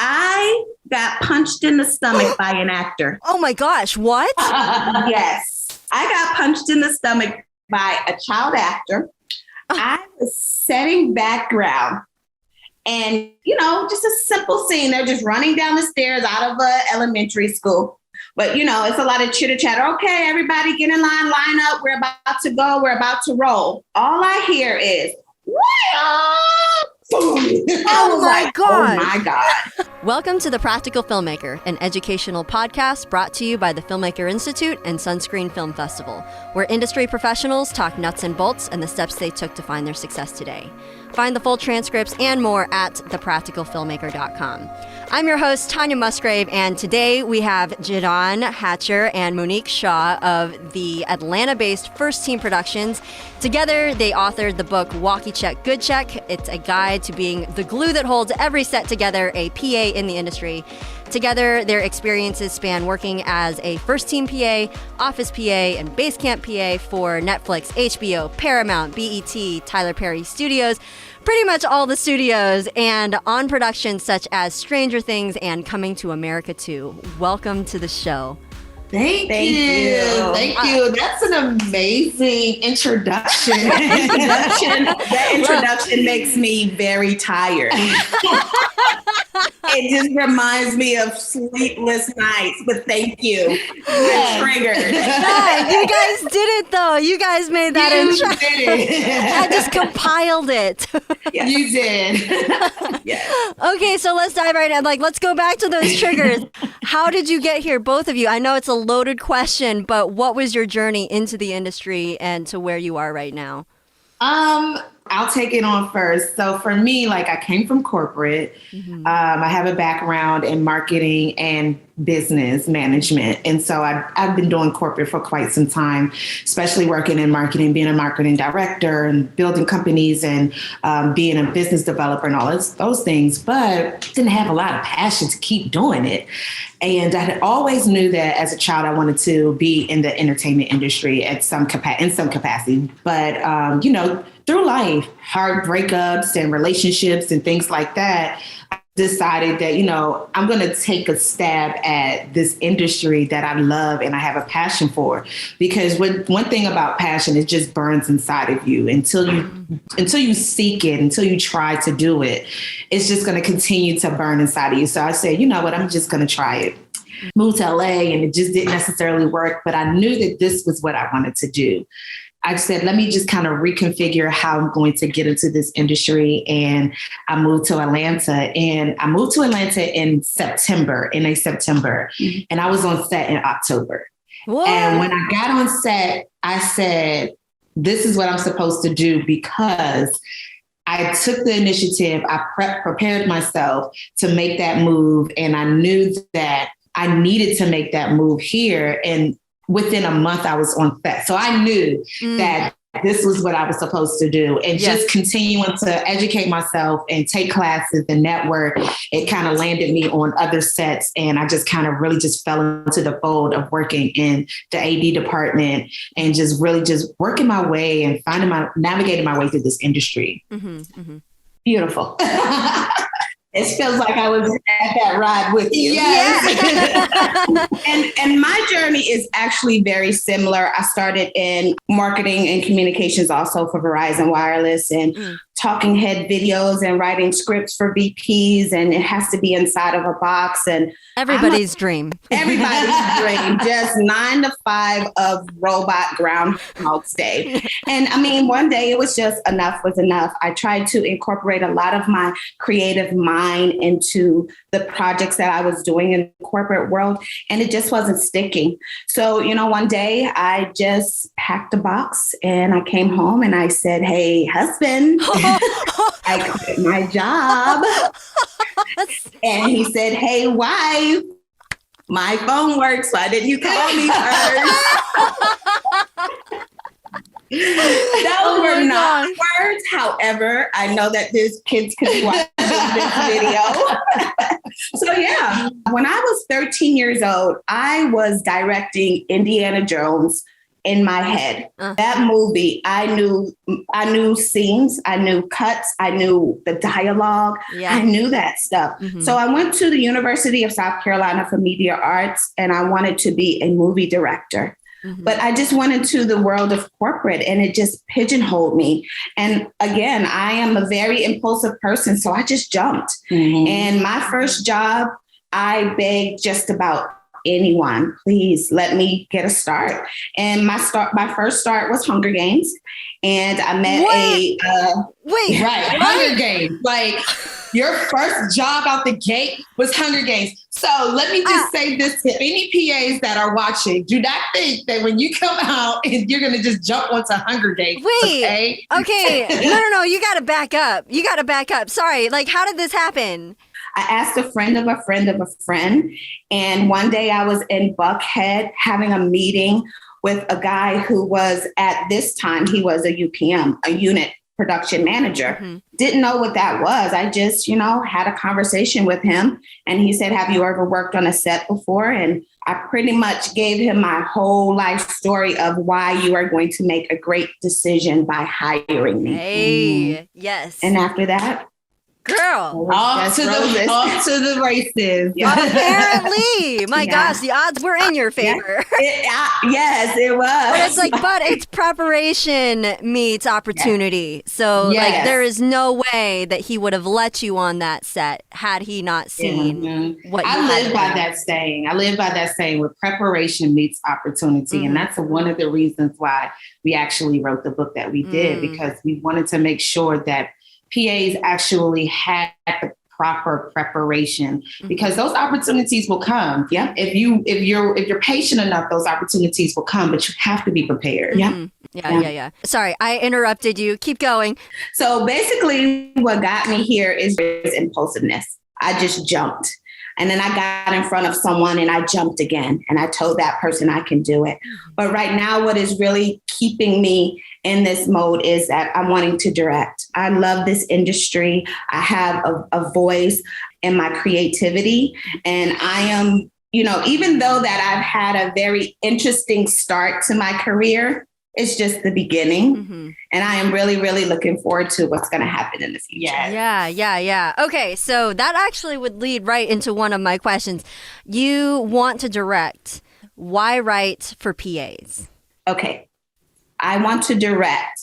I got punched in the stomach by an actor. Oh my gosh, what? Yes. I got punched in the stomach by a child actor. I was setting background and, just a simple scene. They're just running down the stairs out of elementary school. But, it's a lot of chitter chatter. Okay, everybody get in line up. We're about to go. We're about to roll. All I hear is, oh my God. Oh my God. Welcome to The Practical Filmmaker, an educational podcast brought to you by the Filmmaker Institute and Sunscreen Film Festival, where industry professionals talk nuts and bolts and the steps they took to find their success today. Find the full transcripts and more at thepracticalfilmmaker.com. I'm your host, Tanya Musgrave, and today we have Jedon Hatcher and Monique Shaw of the Atlanta-based First Team Productions. Together, they authored the book Walkie Check, Good Check. It's a guide to being the glue that holds every set together, a PA in the industry. Together, their experiences span working as a first-team PA, office PA, and basecamp PA for Netflix, HBO, Paramount, BET, Tyler Perry Studios, pretty much all the studios, and on productions such as Stranger Things and Coming to America 2. Welcome to the show. Thank you. That's an amazing introduction. That introduction makes me very tired. It just reminds me of sleepless nights, but thank you. I'm triggered. Yeah, you guys did it, though. You guys made that intro. I just compiled it. Yes. You did. Yes. Okay, so let's dive right in. Let's go back to those triggers. How did you get here, both of you? I know it's a loaded question, but what was your journey into the industry and to where you are right now? I'll take it on first. So for me, I came from corporate. Mm-hmm. I have a background in marketing and business management. And so I've been doing corporate for quite some time, especially working in marketing, being a marketing director and building companies and being a business developer and all those things, but didn't have a lot of passion to keep doing it. And I had always knew that as a child, I wanted to be in the entertainment industry in some capacity. But, through life, hard breakups and relationships and things like that, I decided that, I'm going to take a stab at this industry that I love and I have a passion for. Because one thing about passion, it just burns inside of you until you seek it, until you try to do it. It's just going to continue to burn inside of you. So I said, you know what, I'm just going to try it. Moved to LA and it just didn't necessarily work, but I knew that this was what I wanted to do. I said, let me just kind of reconfigure how I'm going to get into this industry. And I moved to Atlanta in September. Mm-hmm. And I was on set in October. Whoa. And when I got on set, I said, this is what I'm supposed to do because I took the initiative. I prepared myself to make that move. And I knew that I needed to make that move here. And within a month, I was on set. So I knew that this was what I was supposed to do. And just continuing to educate myself and take classes and network, it kind of landed me on other sets. And I just kind of really just fell into the fold of working in the AD department and just really just working my way and navigating my way through this industry. Mm-hmm, mm-hmm. Beautiful. It feels like I was at that ride with you. Yes. and my journey is actually very similar. I started in marketing and communications also for Verizon Wireless and talking head videos and writing scripts for VPs. And it has to be inside of a box. And everybody's dream. Everybody's dream. Just 9 to 5 of robot Groundhog Day. And I mean, one day it was just enough was enough. I tried to incorporate a lot of my creative mind into the projects that I was doing in the corporate world, and it just wasn't sticking. So, one day I just packed a box and I came home and I said, hey, husband, I quit my job. And he said, hey, wife, my phone works. Why didn't you call me first? Those were not words. However, I know that these kids could be watching this video. So when I was 13 years old, I was directing Indiana Jones in my head. That movie, I knew scenes, I knew cuts, I knew the dialogue, I knew that stuff. So I went to the University of South Carolina for media arts, and I wanted to be a movie director. But I just went into the world of corporate, and it just pigeonholed me. And again, I am a very impulsive person, so I just jumped. And my first job, I begged just about anyone, please let me get a start. And my first start was Hunger Games. And I met Hunger Games. Like, your first job out the gate was Hunger Games. So let me just say this to any PAs that are watching. Do not think that when you come out and you're going to just jump onto Hunger Games. Okay. No. You got to back up. Sorry. Like, how did this happen? I asked a friend of a friend of a friend. And one day I was in Buckhead having a meeting with a guy who was, at this time, he was a UPM, a unit production manager. Didn't know what that was. I just, had a conversation with him, and he said, have you ever worked on a set before? And I pretty much gave him my whole life story of why you are going to make a great decision by hiring me. Hey, yes. And after that, girl, off to the races. Apparently, my gosh, the odds were in your favor. Yes, it was. But it's preparation meets opportunity. So there is no way that he would have let you on that set had he not seen what you I live by that saying. Where preparation meets opportunity. And that's one of the reasons why we actually wrote the book that we did, because we wanted to make sure that PAs actually had the proper preparation, because those opportunities will come. Yeah. If you're patient enough, those opportunities will come, but you have to be prepared. Yeah. Sorry, I interrupted you. Keep going. So basically what got me here is impulsiveness. I just jumped. And then I got in front of someone and I jumped again. And I told that person I can do it. But right now, what is really keeping me in this mode is that I'm wanting to direct. I love this industry. I have a voice in my creativity. And I am, even though that I've had a very interesting start to my career, it's just the beginning. And I am really, really looking forward to what's going to happen in the future. Yeah. Okay, so that actually would lead right into one of my questions. You want to direct. Why write for PAs? Okay, I want to direct.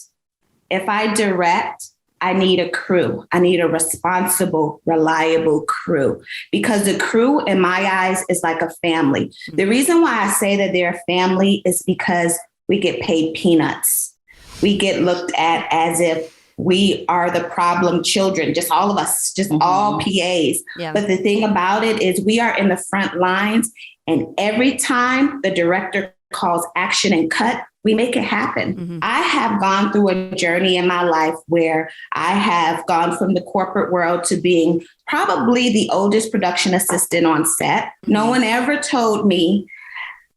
If I direct, I need a crew. I need a responsible, reliable crew, because the crew in my eyes is like a family. The reason why I say that they're a family is because we get paid peanuts. We get looked at as if we are the problem children, just all of us, just all PAs. Yeah. But the thing about it is we are in the front lines, and every time the director calls action and cut, we make it happen. I have gone through a journey in my life where I have gone from the corporate world to being probably the oldest production assistant on set. No one ever told me,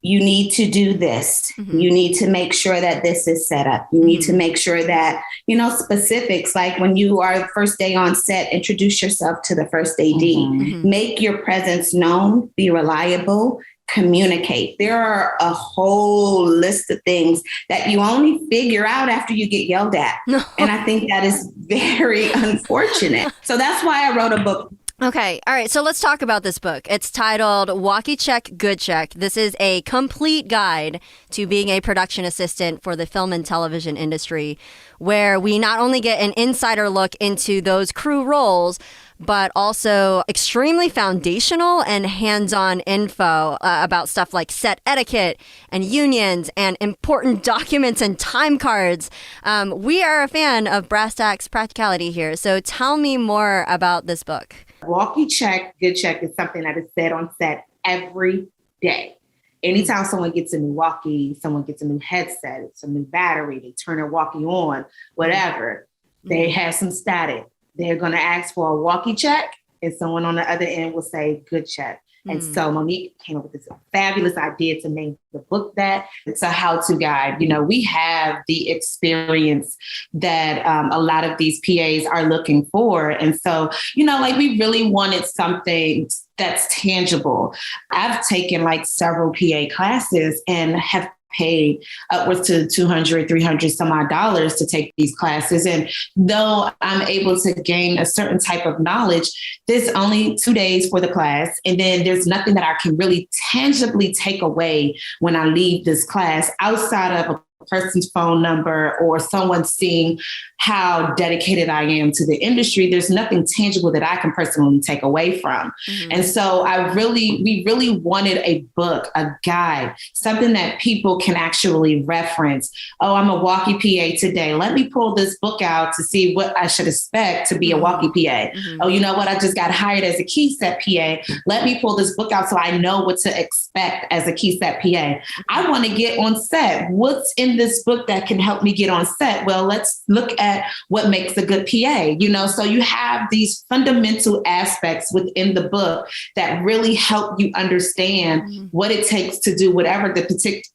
you need to do this. You need to make sure that this is set up. You need to make sure that, specifics, like when you are the first day on set, introduce yourself to the first AD, make your presence known, be reliable, communicate. There are a whole list of things that you only figure out after you get yelled at. And I think that is very unfortunate. So that's why I wrote a book. Okay. All right. So let's talk about this book. It's titled Walkie Check, Good Check. This is a complete guide to being a production assistant for the film and television industry, where we not only get an insider look into those crew roles, but also extremely foundational and hands-on info about stuff like set etiquette and unions and important documents and time cards. We are a fan of brass tacks practicality here. So tell me more about this book. Walkie Check, Good Check is something that is said on set every day. Anytime someone gets a new walkie, someone gets a new headset, it's a new battery, they turn their walkie on, whatever, they have some static. They're going to ask for a walkie check, and someone on the other end will say, good check. And so Monique came up with this fabulous idea to name the book that. It's a how-to guide. We have the experience that a lot of these PAs are looking for. And so, we really wanted something that's tangible. I've taken several PA classes and have paid upwards to $200, $300 some odd dollars to take these classes. And though I'm able to gain a certain type of knowledge, there's only 2 days for the class. And then there's nothing that I can really tangibly take away when I leave this class outside of a person's phone number or someone seeing how dedicated I am to the industry. There's nothing tangible that I can personally take away from. And so we really wanted a book, a guide, something that people can actually reference. Oh, I'm a walkie PA today. Let me pull this book out to see what I should expect to be a walkie PA. Oh, you know what? I just got hired as a key set PA. Let me pull this book out so I know what to expect as a key set PA. I want to get on set. What's in this book that can help me get on set? Well, let's look at what makes a good PA, so you have these fundamental aspects within the book that really help you understand what it takes to do whatever the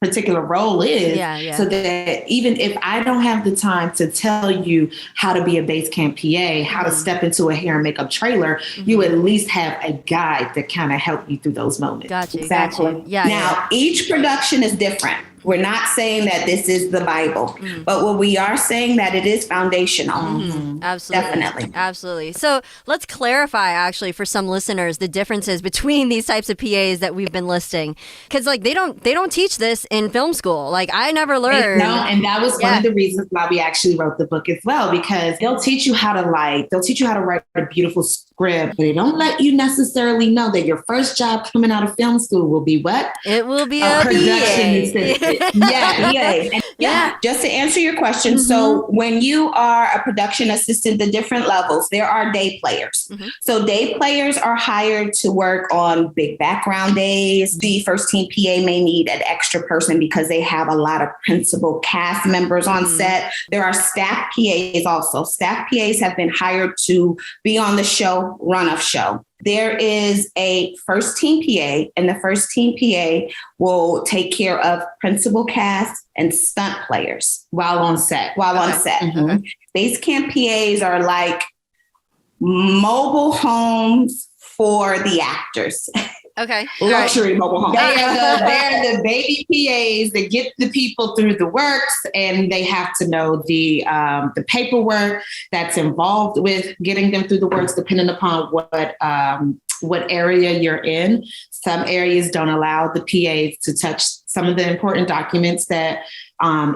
particular role is. So that even if I don't have the time to tell you how to be a base camp PA, how to step into a hair and makeup trailer, you at least have a guide that kind of help you through those moments. Gotcha. Exactly. Gotcha. Yeah. Now, each production is different. We're not saying that this is the Bible, but what we are saying that it is foundational. Absolutely. Definitely. Absolutely. So let's clarify actually for some listeners the differences between these types of PAs that we've been listing. Because they don't teach this in film school. Like I never learned. No, and that was one of the reasons why we actually wrote the book as well, because they'll teach you how to write a beautiful script. They don't let you necessarily know that your first job coming out of film school will be what? It will be a production assistant. Yeah. Just to answer your question. So when you are a production assistant, the different levels, there are day players. So day players are hired to work on big background days. The first team PA may need an extra person because they have a lot of principal cast members on set. There are staff PAs also. Staff PAs have been hired to be on the show, run of show. There is a first team PA, and the first team PA will take care of principal cast and stunt players while on set. Base camp PAs are like mobile homes for the actors. Okay. Luxury mobile home. They're the baby PAs that get the people through the works, and they have to know the paperwork that's involved with getting them through the works, depending upon what area you're in. Some areas don't allow the PAs to touch some of the important documents that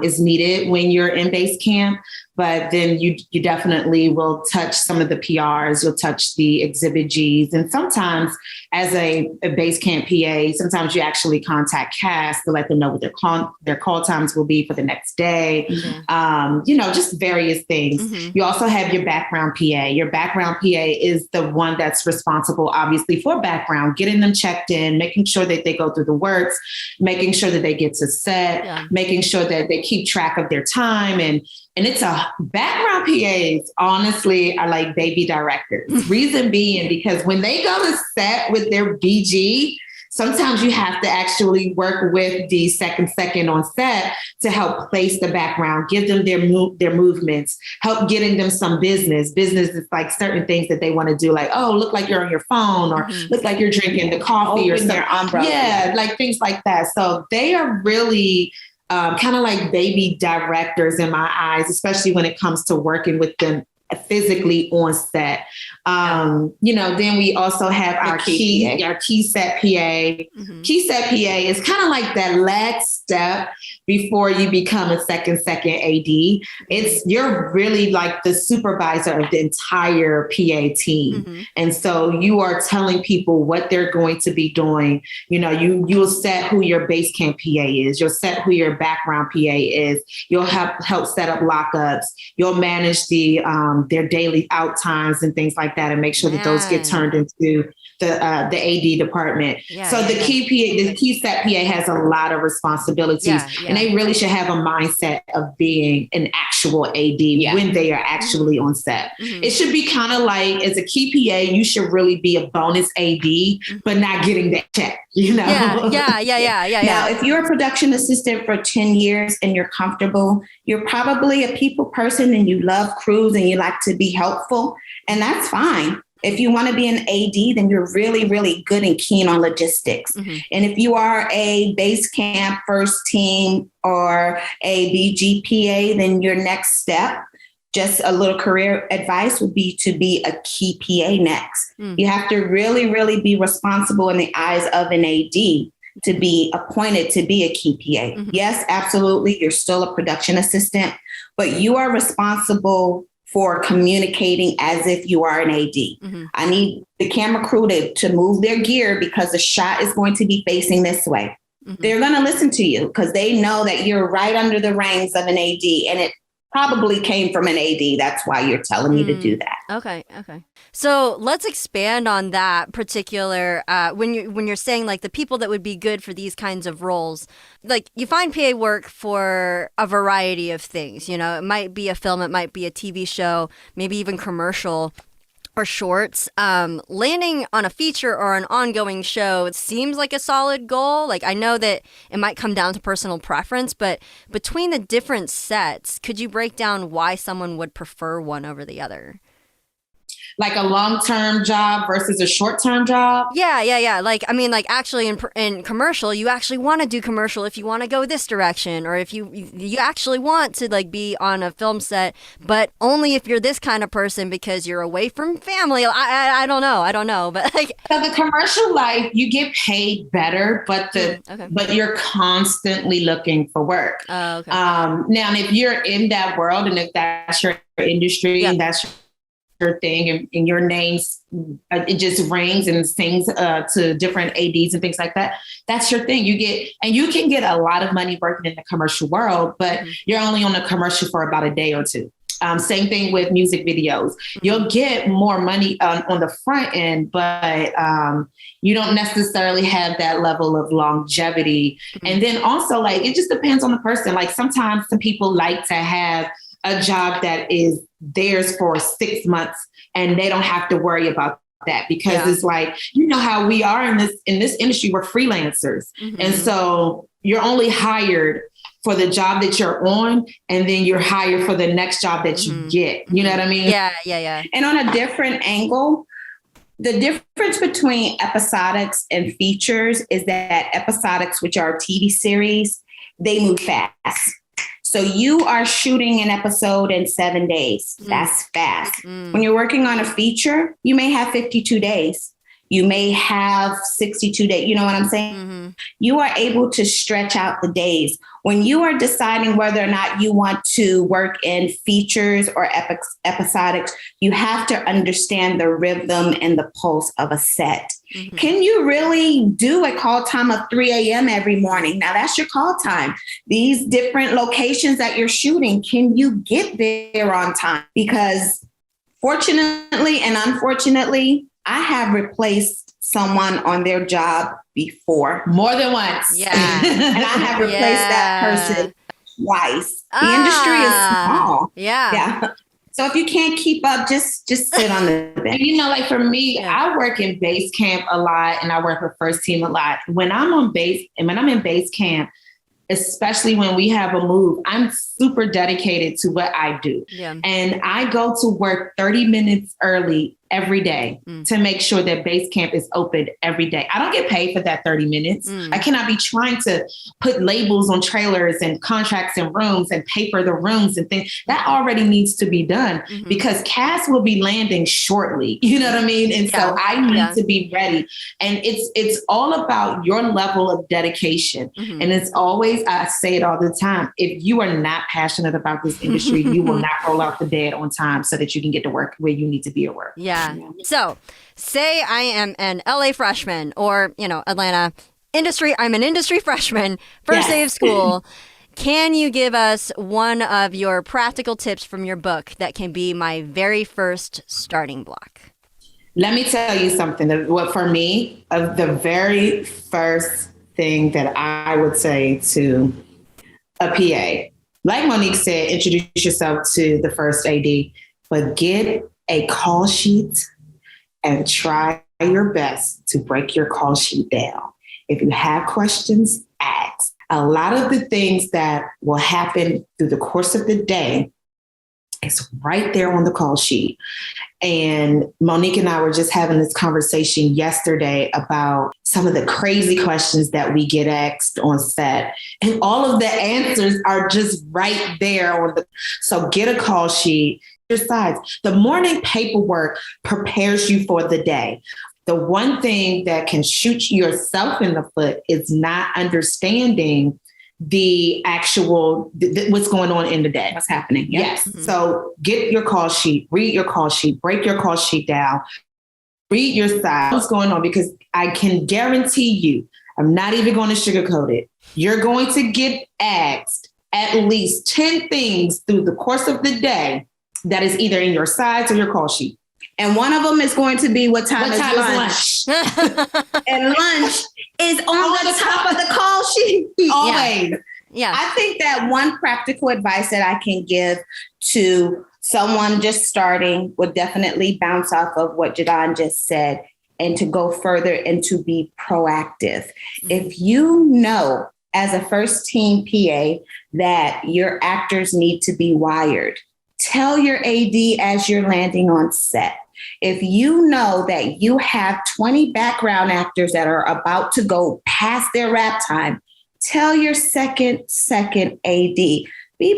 is needed when you're in base camp. But then you definitely will touch some of the PRs, you'll touch the exhibit Gs. And sometimes as a base camp PA, sometimes you actually contact cast to let them know what their call times will be for the next day. Just various things. You also have your background PA. Your background PA is the one that's responsible, obviously, for background, getting them checked in, making sure that they go through the works, making sure that they get to set, making sure that they keep track of their time. And it's background PAs, honestly, are like baby directors. Reason being, because when they go to set with their BG, sometimes you have to actually work with the second on set to help place the background, give them their movements, help getting them some business. Business is like certain things that they want to do, like, oh, look like you're on your phone, or look like you're drinking the coffee, or their umbrella. Yeah, like things like that. So they are really kind of like baby directors in my eyes, especially when it comes to working with them physically on set. Then we also have our key set PA. Key set PA is kind of like that last step before you become a second AD. You're really like the supervisor of the entire PA team. And so you are telling people what they're going to be doing. You'll set who your base camp PA is. You'll set who your background PA is. You'll help set up lockups. You'll manage their daily out times and things like that, and make sure that those get turned into the AD department. The key set PA has a lot of responsibilities, and they really should have a mindset of being an actual AD when they are actually on set. It should be kind of like, as a key PA, you should really be a bonus AD, but not getting that check. Yeah. Now, if you're a production assistant for 10 years and you're comfortable, you're probably a people person and you love crews and you like to be helpful, and that's fine. If you want to be an AD, then you're really, really good and keen on logistics. And if you are a base camp first team or a BGPA, then your next step, just a little career advice, would be to be a key PA next. You have to really, really be responsible in the eyes of an AD to be appointed to be a key PA. Yes, absolutely. You're still a production assistant, but you are responsible for communicating as if you are an AD. I need the camera crew to move their gear because the shot is going to be facing this way. They're going to listen to you because they know that you're right under the reins of an AD, and it probably came from an AD. That's why you're telling me to do that. Okay. So let's expand on that particular, when you're saying like the people that would be good for these kinds of roles, like you find PA work for a variety of things. You know, it might be a film, it might be a TV show, maybe even commercial or shorts. Landing on a feature or an ongoing show, it seems like a solid goal. Like I know that it might come down to personal preference, but between the different sets, could you break down why someone would prefer one over the other? Like a long-term job versus a short-term job? Yeah. Like, I mean, like actually in commercial, you actually want to do commercial if you want to go this direction, or if you actually want to like be on a film set, but only if you're this kind of person because you're away from family. I don't know, but like. So the commercial life, you get paid better, but but you're constantly looking for work. Okay. Now, if you're in that world and if that's your industry and that's your thing, and your names, it just rings and sings to different ADs and things like that. That's your thing. You can get a lot of money working in the commercial world, but you're only on a commercial for about a day or two. Same thing with music videos. You'll get more money on the front end, but you don't necessarily have that level of longevity. And then also, like, it just depends on the person. Like sometimes some people like to have a job that is theirs for 6 months and they don't have to worry about that because it's like, you know how we are in this industry, we're freelancers. And so you're only hired for the job that you're on, and then you're hired for the next job that you get. You know what I mean? Yeah. And on a different angle, the difference between episodics and features is that episodics, which are TV series, they move fast. So you are shooting an episode in 7 days. That's fast. When you're working on a feature, you may have 52 days. You may have 62 days. You know what I'm saying? You are able to stretch out the days. When you are deciding whether or not you want to work in features or episodics, you have to understand the rhythm and the pulse of a set. Can you really do a call time of 3 a.m. every morning? Now that's your call time. These different locations that you're shooting, can you get there on time? Because fortunately and unfortunately, I have replaced someone on their job before. More than once. Yeah. And I have replaced that person twice. The industry is small. Yeah. So if you can't keep up, just sit on the bench. And, you know, like for me, I work in base camp a lot and I work with first team a lot. When I'm on base and when I'm in base camp, especially when we have a move, I'm super dedicated to what I do. And I go to work 30 minutes early every day to make sure that base camp is open every day. I don't get paid for that 30 minutes. I cannot be trying to put labels on trailers and contracts and rooms and paper the rooms and things. That already needs to be done because cast will be landing shortly. You know what I mean? And so I need to be ready. And it's all about your level of dedication. And it's always, I say it all the time, if you are not passionate about this industry, you will not roll out the bed on time so that you can get to work where you need to be at work. So say I am an LA freshman or, Atlanta industry. I'm an industry freshman, first day of school. Can you give us one of your practical tips from your book that can be my very first starting block? Let me tell you something. What for me, the very first thing that I would say to a PA, like Monique said, introduce yourself to the first AD, but get a call sheet and try your best to break your call sheet down. If you have questions, ask. A lot of the things that will happen through the course of the day is right there on the call sheet. And Monique and I were just having this conversation yesterday about some of the crazy questions that we get asked on set. And all of the answers are just right there. So get a call sheet. Besides, the morning paperwork prepares you for the day. The one thing that can shoot yourself in the foot is not understanding the actual, what's going on in the day. What's happening. Yep. Yes. Mm-hmm. So get your call sheet, read your call sheet, break your call sheet down, read your side, what's going on, because I can guarantee you, I'm not even going to sugarcoat it. You're going to get asked at least 10 things through the course of the day that is either in your sides or your call sheet. And one of them is going to be what time is lunch? And lunch is on the top of the call sheet. Always. Yeah. I think that one practical advice that I can give to someone just starting would definitely bounce off of what Jedon just said, and to go further and to be proactive. Mm-hmm. If you know as a first team PA that your actors need to be wired, tell your AD as you're landing on set. If you know that you have 20 background actors that are about to go past their wrap time, tell your second AD. Be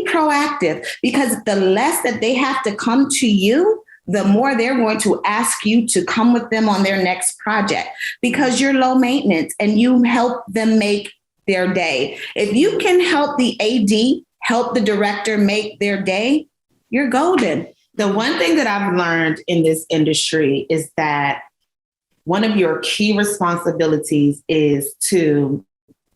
proactive, because the less that they have to come to you, the more they're going to ask you to come with them on their next project, because you're low maintenance and you help them make their day. If you can help the AD, help the director make their day, you're golden. The one thing that I've learned in this industry is that one of your key responsibilities is to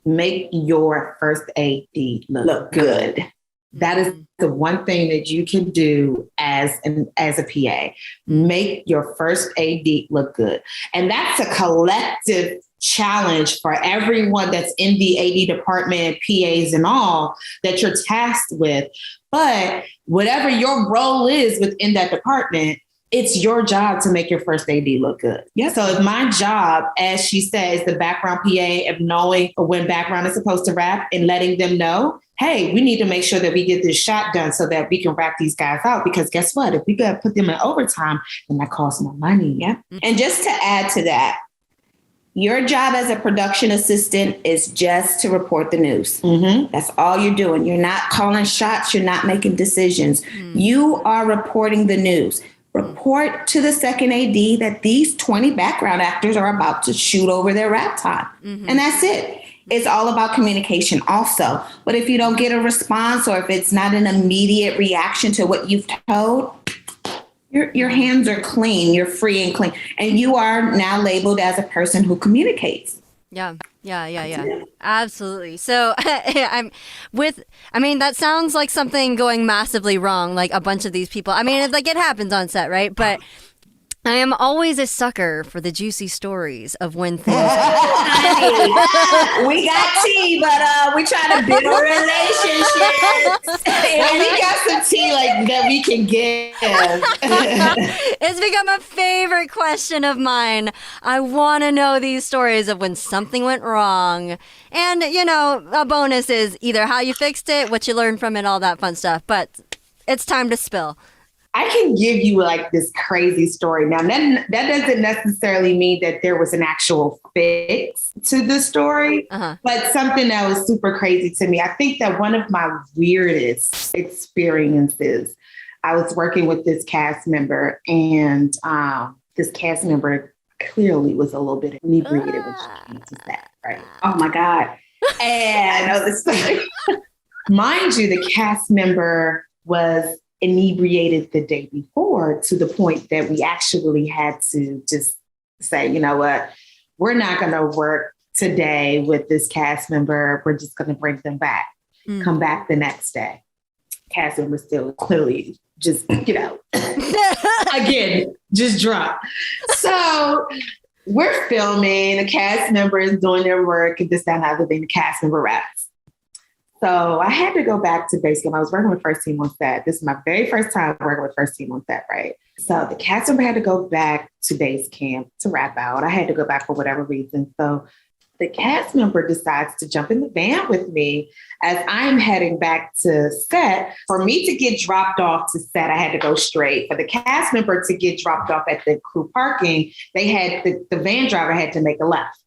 make your first AD look good. That is the one thing that you can do as a PA. Make your first AD look good. And that's a collective challenge for everyone that's in the AD department, PAs and all, that you're tasked with. But whatever your role is within that department, it's your job to make your first AD look good. Yeah. So it's my job, as she says, the background PA, of knowing when background is supposed to wrap and letting them know, hey, we need to make sure that we get this shot done so that we can wrap these guys out. Because guess what? If we got to put them in overtime, then that costs more money. Yeah. And just to add to that, your job as a production assistant is just to report the news. Mm-hmm. That's all you're doing. You're not calling shots. You're not making decisions. You are reporting the news. Report to the second AD that these 20 background actors are about to shoot over their wrap time. And that's it. It's all about communication also. But if you don't get a response, or if it's not an immediate reaction to what you've told, your hands are clean. You're free and clean. And you are now labeled as a person who communicates. Yeah. Absolutely. So that sounds like something going massively wrong, like a bunch of these people. I mean, it happens on set, right? But I am always a sucker for the juicy stories of when things. We got tea, but we try to build relationships. And we got some tea that we can give. It's become a favorite question of mine. I want to know these stories of when something went wrong. And, a bonus is either how you fixed it, what you learned from it, all that fun stuff. But it's time to spill. I can give you this crazy story. Now, that doesn't necessarily mean that there was an actual fix to the story, but something that was super crazy to me. I think that one of my weirdest experiences, I was working with this cast member, and this cast member clearly was a little bit inebriated when she came to set, right? Oh my God. And I know this story. Mind you, the cast member was inebriated the day before, to the point that we actually had to just say, you know what, we're not going to work today with this cast member. We're just going to bring them back, come back the next day. Cast member still clearly just, again, just drunk. So we're filming, the cast member is doing their work, and this, that, and the other thing, the cast member wraps. So I had to go back to base camp. I was working with first team on set. This is my very first time working with first team on set, right? So the cast member had to go back to base camp to wrap out. I had to go back for whatever reason. So the cast member decides to jump in the van with me as I'm heading back to set. For me to get dropped off to set, I had to go straight. For the cast member to get dropped off at the crew parking, they had the van driver had to make a left.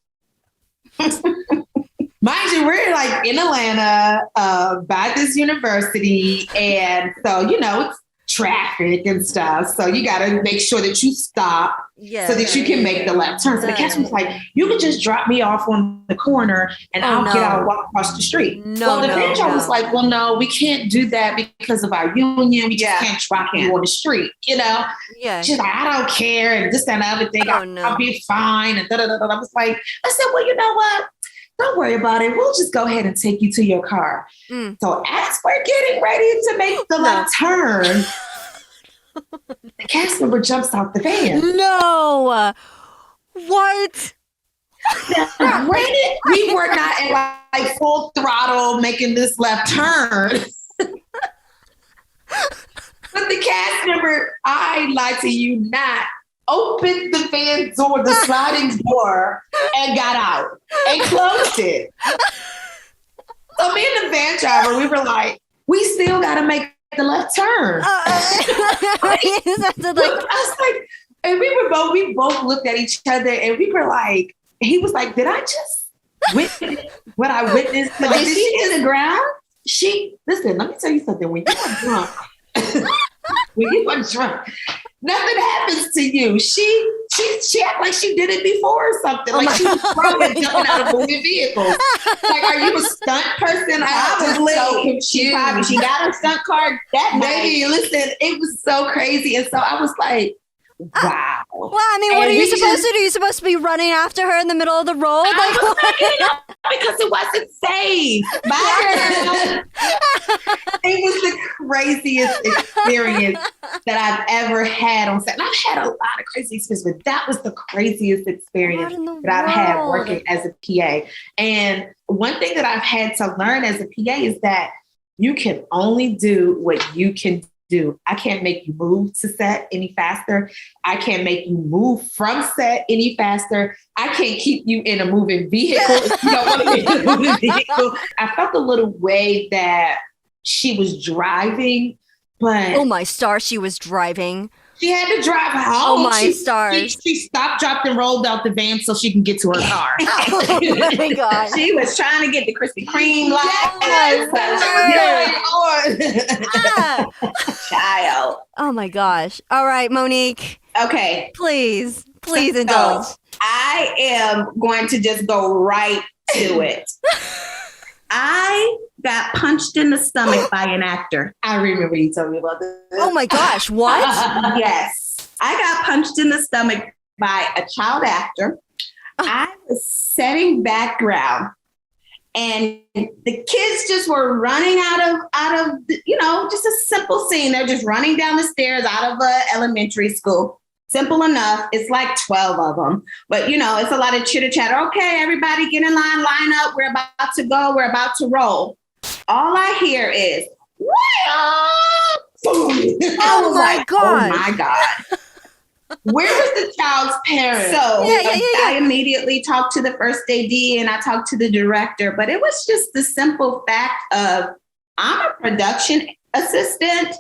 Mind you, we're like in Atlanta by this university. And so, it's traffic and stuff. So you got to make sure that you stop so that you can make the left turn. So the cast was like, you can just drop me off on the corner and I'll get out and walk across the street. The van driver was like, well, no, we can't do that because of our union. We just can't drop you on the street, Yeah. She's like, I don't care. And this and the other thing. I'll be fine. And I was like, I said, well, you know what? Don't worry about it. We'll just go ahead and take you to your car. So as we're getting ready to make the left turn, the cast member jumps out the van. No. What? Now, granted, we were not at like full throttle making this left turn. But the cast member, I lie to you not, opened the van door, the sliding door, and got out and closed it. So me and the van driver, we were like, we still got to make the left turn. I was like, and we both looked at each other and we were like, he was like, did I just witness what I witnessed? But did she hit the ground? Listen, let me tell you something. When you are drunk, nothing happens to you. She acted like she did it before or something. Like she was probably jumping out of moving vehicles. Like, are you a stunt person? I was so confused. She got her stunt card that night. Baby, listen, it was so crazy. And so I was like, wow. Well, I mean, what are you supposed to do? You're supposed to be running after her in the middle of the road? Because it wasn't safe. Bye, girl. It was the craziest experience that I've ever had on set. And I've had a lot of crazy experiences, but that was the craziest experience that I've had working as a PA. And one thing that I've had to learn as a PA is that you can only do what you can do. I can't make you move to set any faster. I can't make you move from set any faster. I can't keep you in a moving vehicle if you don't want to be in a moving vehicle. I felt a little way that she was driving, but... Oh my stars, she was driving. She had to drive home. Oh my stars. She stopped, dropped, and rolled out the van so she can get to her car. Oh my God. She was trying to get the Krispy Kreme Child. Oh my gosh. All right, Monique. Okay. Please indulge. I am going to just go right to it. I got punched in the stomach by an actor. I remember you told me about this. Oh my gosh, what? Yes. I got punched in the stomach by a child actor. I was setting background and the kids just were running out of just a simple scene. They're just running down the stairs out of an elementary school. Simple enough. It's like 12 of them. But, it's a lot of chitter chatter. Okay, everybody get in line up. We're about to go. We're about to roll. All I hear is, oh my God. Oh my God. Where was the child's parents? So I immediately talked to the first AD and I talked to the director, but it was just the simple fact of I'm a production assistant.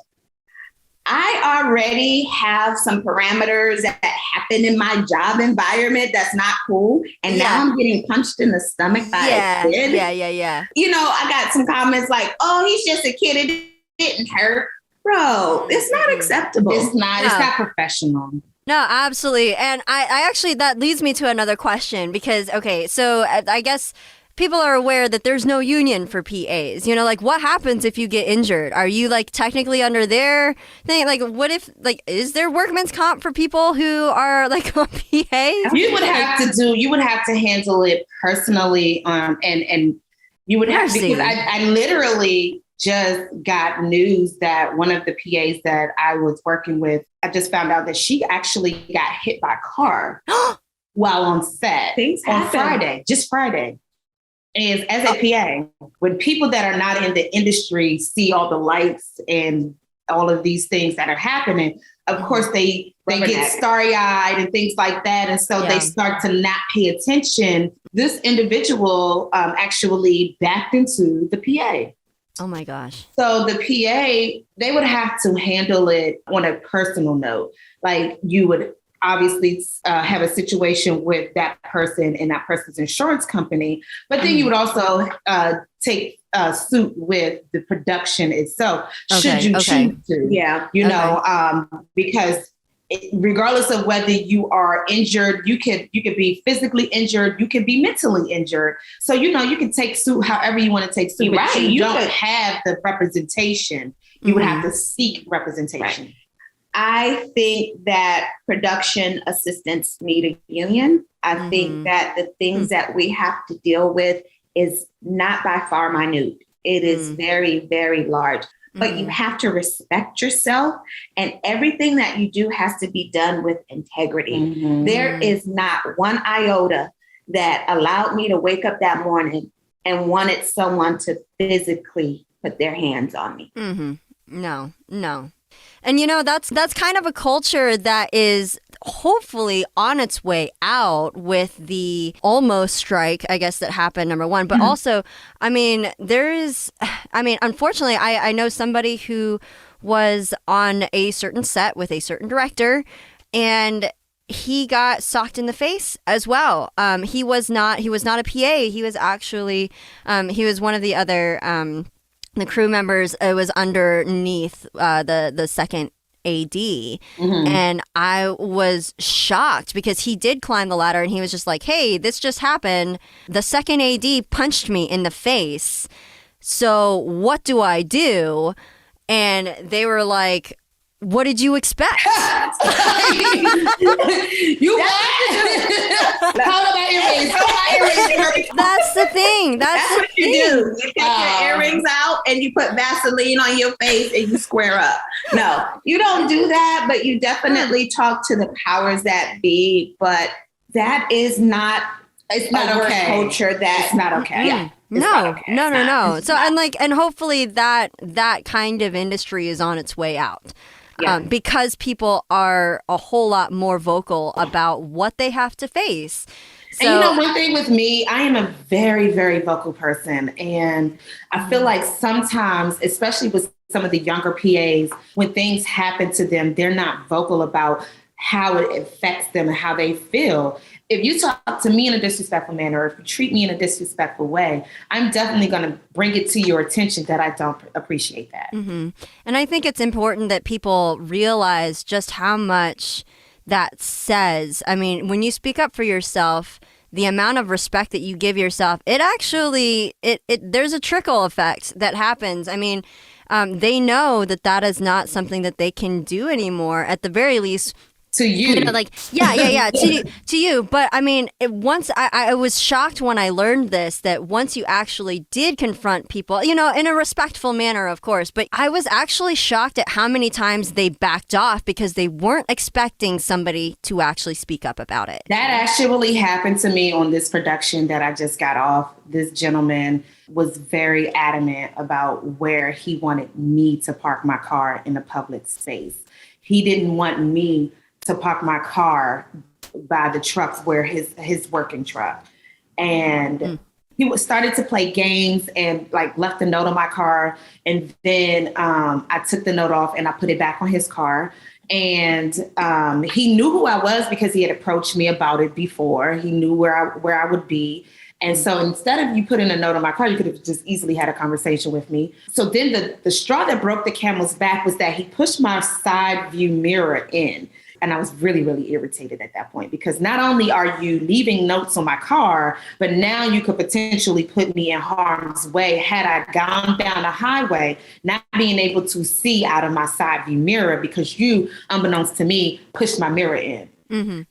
I already have some parameters that happen in my job environment that's not cool. And now I'm getting punched in the stomach by a kid. Yeah. I got some comments like, oh, he's just a kid. It didn't hurt. Bro, it's not acceptable. It's not. No. It's not professional. No, absolutely. And I actually, that leads me to another question because, okay, so I guess people are aware that there's no union for PAs. What happens if you get injured? Are you technically under their thing? What if is there workman's comp for people who are on PAs? You would have to handle it personally. And you would have to, because I literally just got news that one of the PAs that I was working with, I just found out that she actually got hit by a car while on set. Things happen. Friday. As a PA, when people that are not in the industry see all the lights and all of these things that are happening, of course they get starry-eyed and things like that. And so they start to not pay attention. This individual actually backed into the PA. Oh my gosh. So the PA, they would have to handle it on a personal note. Like you would obviously have a situation with that person and that person's insurance company, but then you would also take a suit with the production itself, should you choose to. Yeah. You know, because regardless of whether you are injured, you could be physically injured, you could be mentally injured. So, you know, you can take suit however you want to take suit, but you don't have the representation. You would have to seek representation. Right. I think that production assistants need a union. I think that the things that we have to deal with is not by far minute. It is very, very large. But you have to respect yourself, and everything that you do has to be done with integrity. There is not one iota that allowed me to wake up that morning and wanted someone to physically put their hands on me. No. And, you know, that's kind of a culture that is hopefully on its way out with the almost strike, I guess, that happened, number one. But also, I mean, unfortunately, I know somebody who was on a certain set with a certain director, and he got socked in the face as well. He was not a PA. He was actually, he was one of the other, the crew members. It was underneath the second AD. And I was shocked because he did climb the ladder and he was just like, hey, this just happened. The second AD punched me in the face. So what do I do? And they were like, what did you expect? You what? How about earrings? That's the thing. That's what you do. You take your earrings out and you put Vaseline on your face and you square up. No, you don't do that, but you definitely talk to the powers that be. But that is not, it's not okay. Culture that it's not okay. Yeah. No. So and hopefully that kind of industry is on its way out. Yeah. Because people are a whole lot more vocal about what they have to face. So, and you know, one thing with me, I am a very, very vocal person. And I feel like sometimes, especially with some of the younger PAs, when things happen to them, they're not vocal about how it affects them and how they feel. If you talk to me in a disrespectful manner, or if you treat me in a disrespectful way, I'm definitely going to bring it to your attention that I don't appreciate that. And I think it's important that people realize just how much that says. I mean, when you speak up for yourself, the amount of respect that you give yourself, it actually, there's a trickle effect that happens. I mean, they know that is not something that they can do anymore, at the very least. To you. You know, like, yeah. to you. But I mean, once I was shocked when I learned this, that once you actually did confront people, you know, in a respectful manner, of course, but I was actually shocked at how many times they backed off because they weren't expecting somebody to actually speak up about it. That actually happened to me on this production that I just got off. This gentleman was very adamant about where he wanted me to park my car in a public space. He didn't want me to park my car by the truck where his working truck. And he started to play games and like left a note on my car. And then I took the note off and I put it back on his car. And he knew who I was because he had approached me about it before. He knew where I would be. And so instead of you putting a note on my car, you could have just easily had a conversation with me. So then the straw that broke the camel's back was that he pushed my side view mirror in. And I was really, really irritated at that point because not only are you leaving notes on my car, but now you could potentially put me in harm's way had I gone down the highway, not being able to see out of my side view mirror because you, unbeknownst to me, pushed my mirror in.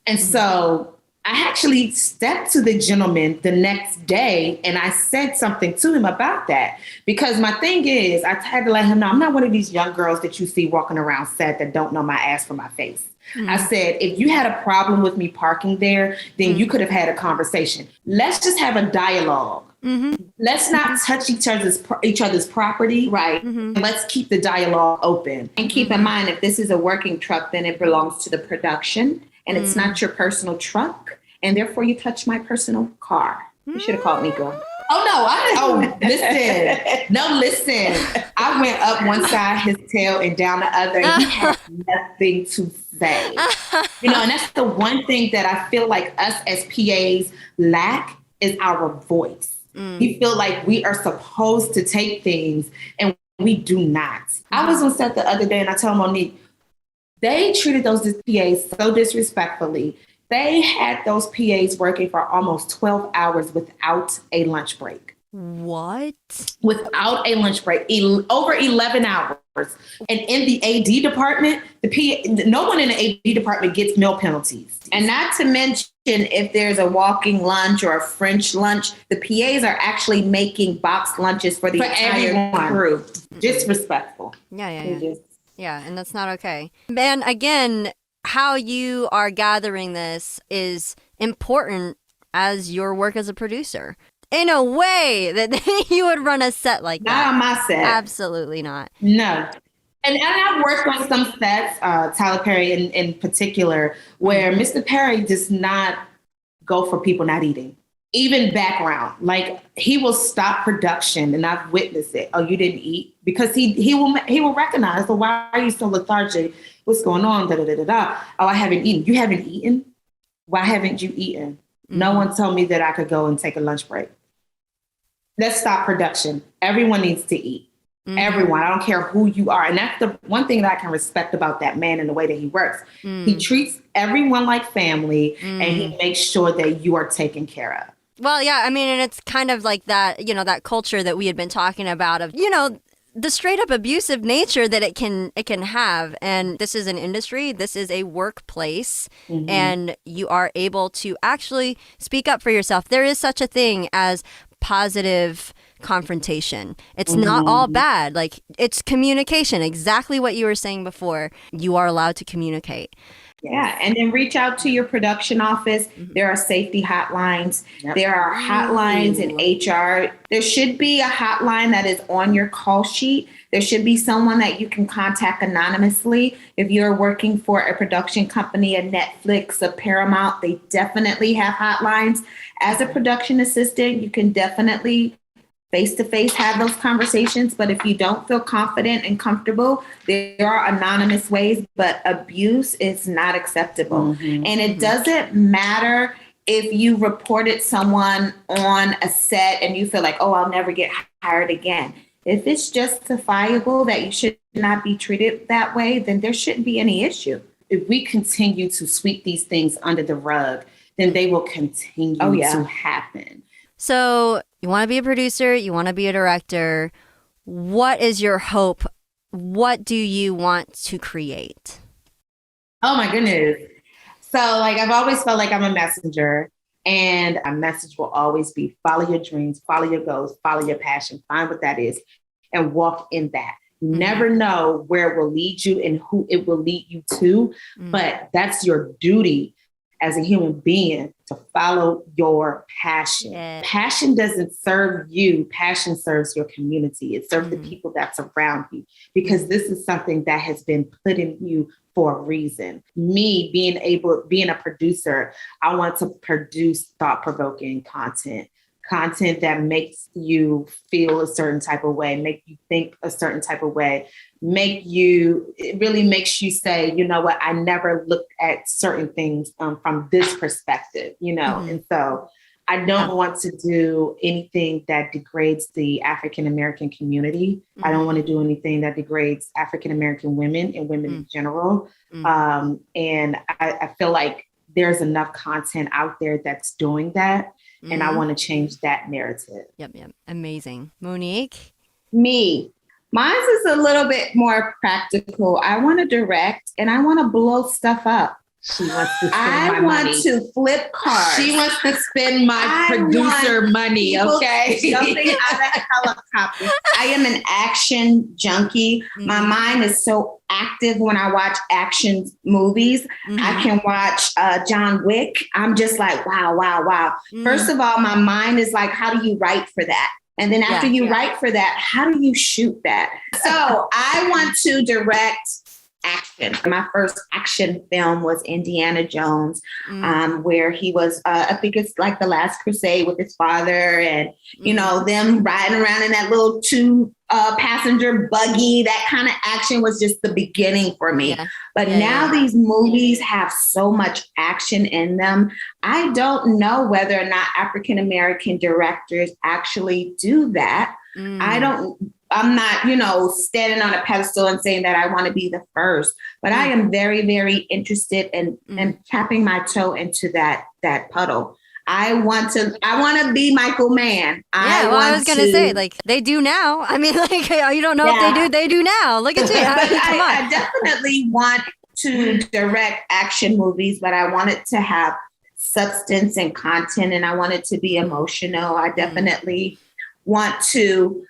And so I actually stepped to the gentleman the next day and I said something to him about that. Because my thing is, I had to let him know, I'm not one of these young girls that you see walking around set that don't know my ass from my face. I said, if you had a problem with me parking there, then you could have had a conversation. Let's just have a dialogue. Let's not touch each other's property. Right. Let's keep the dialogue open. And keep in mind, if this is a working truck, then it belongs to the production and it's not your personal truck. And therefore you touch my personal car. You should have called me, girl. Oh, no, I didn't. Oh, listen. I went up one side his tail and down the other. And he had nothing to say. You know, and that's the one thing that I feel like us as PAs lack is our voice. We feel like we are supposed to take things and we do not. I was on set the other day and I told Monique, they treated those PAs so disrespectfully. They had those PAs working for almost 12 hours without a lunch break. What? Without a lunch break, over 11 hours. And in the AD department, no one in the AD department gets meal penalties. And not to mention, if there's a walking lunch or a French lunch, the PAs are actually making boxed lunches for the entire crew. Disrespectful. Yeah. Yeah, and that's not okay. And again, how you are gathering this is important as your work as a producer. In a way that you would run a set like that. Not on my set. Absolutely not. No. And I've worked on some sets, Tyler Perry in particular, where Mr. Perry does not go for people not eating. Even background. Like, he will stop production, and I've witnessed it. Oh, you didn't eat? Because he will recognize, well, why are you so lethargic? What's going on? Da, da, da, da, da. Oh, I haven't eaten. You haven't eaten? Why haven't you eaten? No one told me that I could go and take a lunch break. Let's stop production. Everyone needs to eat. Everyone. I don't care who you are. And that's the one thing that I can respect about that man and the way that he works. He treats everyone like family and he makes sure that you are taken care of. Well, yeah, I mean, and it's kind of like that, you know, that culture that we had been talking about of, you know, the straight up abusive nature that it can have. And this is an industry, this is a workplace, and you are able to actually speak up for yourself. There is such a thing as positive confrontation. It's not all bad. Like, it's communication. Exactly what you were saying before. You are allowed to communicate. Yeah. And then reach out to your production office. There are safety hotlines. There are hotlines in HR. There should be a hotline that is on your call sheet. There should be someone that you can contact anonymously. If you're working for a production company, a Netflix, a Paramount, they definitely have hotlines. As a production assistant, you can definitely face-to-face have those conversations. But if you don't feel confident and comfortable, there are anonymous ways, but abuse is not acceptable. And it doesn't matter if you reported someone on a set and you feel like, oh, I'll never get hired again. If it's justifiable that you should not be treated that way, then there shouldn't be any issue. If we continue to sweep these things under the rug, then they will continue to happen. So you want to be a producer, you want to be a director. What is your hope? What do you want to create? Oh, my goodness. So, like, I've always felt like I'm a messenger, and a message will always be follow your dreams, follow your goals, follow your passion, find what that is, and walk in that. You never know where it will lead you and who it will lead you to, but that's your duty as a human being to follow your passion. Passion doesn't serve you. Passion serves your community. It serves the people that's around you, because this is something that has been put in you for a reason. Me being a producer, I want to produce thought-provoking content that makes you feel a certain type of way, make you think a certain type of way, it really makes you say, you know what, I never looked at certain things from this perspective, you know? And so I don't want to do anything that degrades the African-American community. I don't want to do anything that degrades African-American women and women in general. And I feel like there's enough content out there that's doing that. And I want to change that narrative. Yep. Amazing. Monique? Me. Mine is a little bit more practical. I want to direct and I want to blow stuff up. She wants to spend I my want money. to flip cars. She wants to spend my I producer money, okay? Jumping out of helicopters. I am an action junkie. My mind is so active when I watch action movies. I can watch John Wick. I'm just like, wow, wow, wow. First of all, my mind is like, how do you write for that? And then after you write for that, how do you shoot that? So I want to direct action. My first action film was Indiana Jones, where he was, I think it's like The Last Crusade with his father and, you know, them riding around in that little passenger buggy. That kind of action was just the beginning for me. But now these movies have so much action in them. I don't know whether or not African-American directors actually do that. I'm not, you know, standing on a pedestal and saying that I want to be the first, but I am very, very interested in tapping my toe into that puddle. I want to be Michael Mann. I was going to say, like, they do now. I mean, like, you don't know if they do now. Look at you. I definitely want to direct action movies, but I want it to have substance and content, and I want it to be emotional. I definitely want to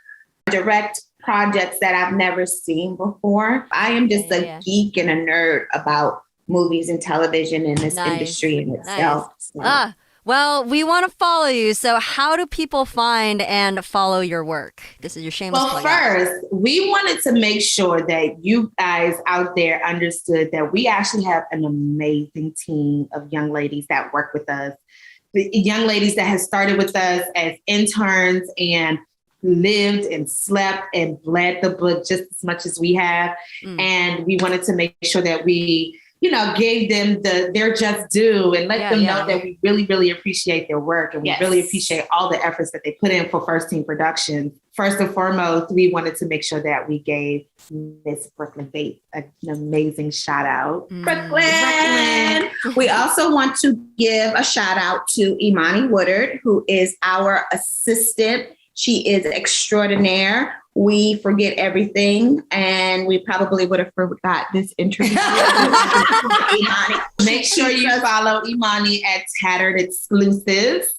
direct projects that I've never seen before. I am just a geek and a nerd about movies and television and this industry in itself. So. Well, we want to follow you. So how do people find and follow your work? This is your shameless plug. Well, first, we wanted to make sure that you guys out there understood that we actually have an amazing team of young ladies that work with us. The young ladies that have started with us as interns and lived and slept and bled the book just as much as we have. And we wanted to make sure that we, you know, gave them their just due and let them know that we really, really appreciate their work. And we really appreciate all the efforts that they put in for First Team Productions. First and foremost, we wanted to make sure that we gave Miss Brooklyn Bates an amazing shout out. Brooklyn. We also want to give a shout out to Imani Woodard, who is our assistant. She is extraordinaire. We forget everything, and we probably would have forgot this interview. Imani. Make sure you follow Imani at Tattered Exclusives.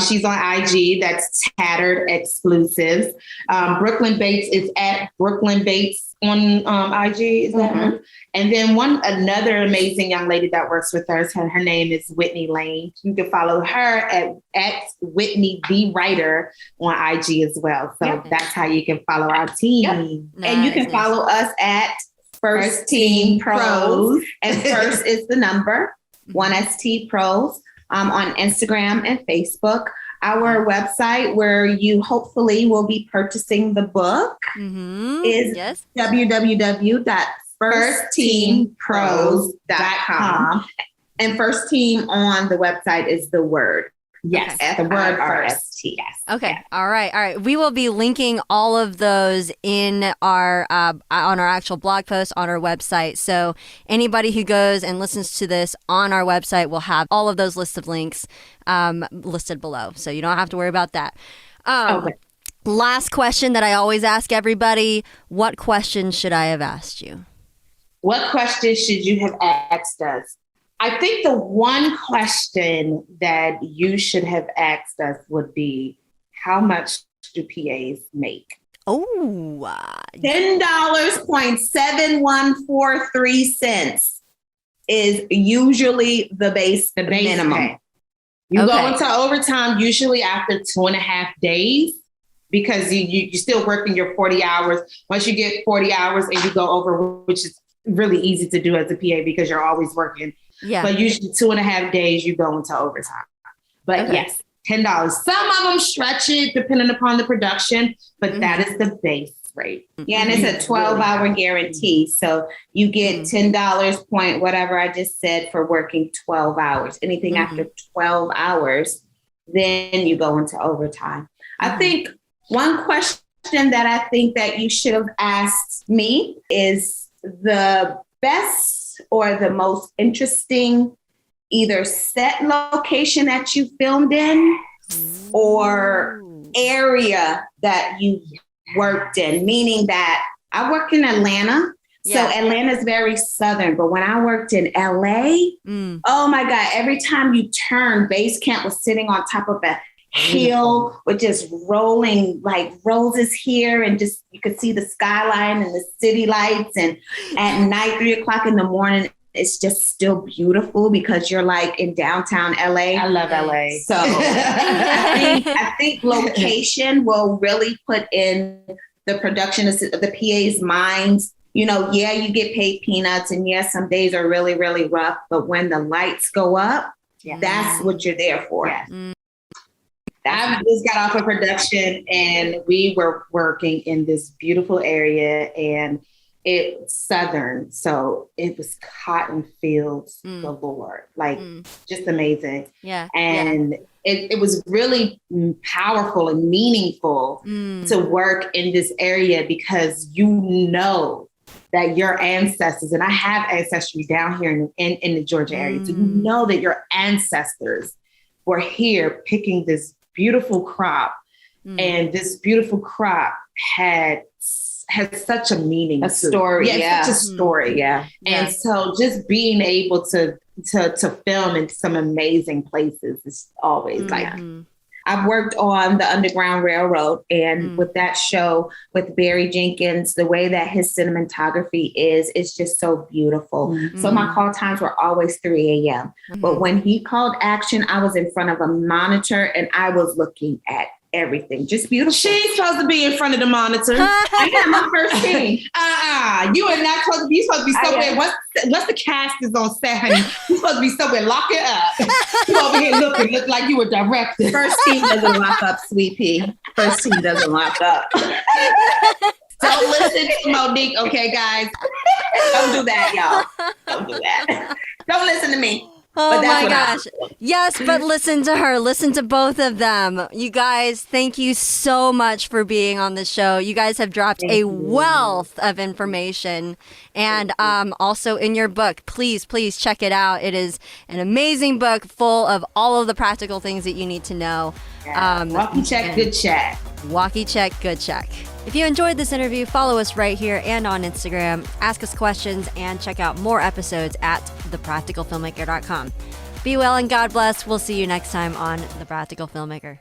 She's on IG. That's Tattered Exclusives. Brooklyn Bates is at Brooklyn Bates on IG. Is that her? And then another amazing young lady that works with us, her name is Whitney Lane. You can follow her at Whitney the Writer on IG as well. So that's how you can follow our team. And you can follow us at First Team Pros. And first is the number 1ST Pros on Instagram and Facebook. Our website, where you hopefully will be purchasing the book, is www.firstteampros.com. And First Team on the website is the word. Yes, the word first. Yes. Okay. Yes. All right. We will be linking all of those in our on our actual blog post on our website. So anybody who goes and listens to this on our website will have all of those lists of links listed below. So you don't have to worry about that. Last question that I always ask everybody: what question should I have asked you? What question should you have asked us? I think the one question that you should have asked us would be, how much do PAs make? Oh, $10.7143 is usually the base minimum. Pay. You go into overtime usually after 2.5 days because you're still working your 40 hours. Once you get 40 hours and you go over, which is really easy to do as a PA because you're always working. Yeah. But usually 2.5 days you go into overtime. But yes, $10. Some of them stretch it depending upon the production, but that is the base rate. Yeah, and it's a 12-hour guarantee. So you get $10 point whatever I just said for working 12 hours. Anything after 12 hours, then you go into overtime. I think one question that I think that you should have asked me is the best or the most interesting either set location that you filmed in or area that you worked in, meaning that I worked in Atlanta. So Atlanta's very southern, but when I worked in LA, oh my God, every time you turn, base camp was sitting on top of a hill with just rolling like roses here, and just you could see the skyline and the city lights. And at night, 3:00 in the morning, it's just still beautiful because you're like in downtown LA. I love LA. So I think location will really put in the production of the PA's minds. You know, yeah, you get paid peanuts, and yes, some days are really, really rough. But when the lights go up, that's what you're there for. Yeah. I just got off of production, and we were working in this beautiful area, and it's southern, so it was cotton fields galore, like just amazing. Yeah, and it was really powerful and meaningful to work in this area because you know that your ancestors, and I have ancestry down here in the Georgia area, so you know that your ancestors were here picking this beautiful crop, and this beautiful crop had such a meaning, a story, such a story, And so just being able to film in some amazing places is always like. I've worked on the Underground Railroad, and with that show with Barry Jenkins, the way that his cinematography is just so beautiful. So my call times were always 3 a.m. But when he called action, I was in front of a monitor and I was looking at everything. Just beautiful. She's supposed to be in front of the monitor. I got my first scene. You are not supposed to be. You're supposed to be somewhere. Once the cast is on set, honey, you're supposed to be somewhere. Lock it up. You over here look like you were directed. First scene doesn't lock up, sweet pea. First scene doesn't lock up. Don't listen to Monique, okay, guys? Don't do that, y'all. Don't do that. Don't listen to me. Oh my gosh. Yes, but listen to her. Listen to both of them. You guys, thank you so much for being on the show. You guys have dropped a wealth of information. And also in your book, please check it out. It is an amazing book full of all of the practical things that you need to know. Walkie Check, Good Check. Walkie Check, Good Check. If you enjoyed this interview, follow us right here and on Instagram, ask us questions, and check out more episodes at thepracticalfilmmaker.com. Be well and God bless. We'll see you next time on The Practical Filmmaker.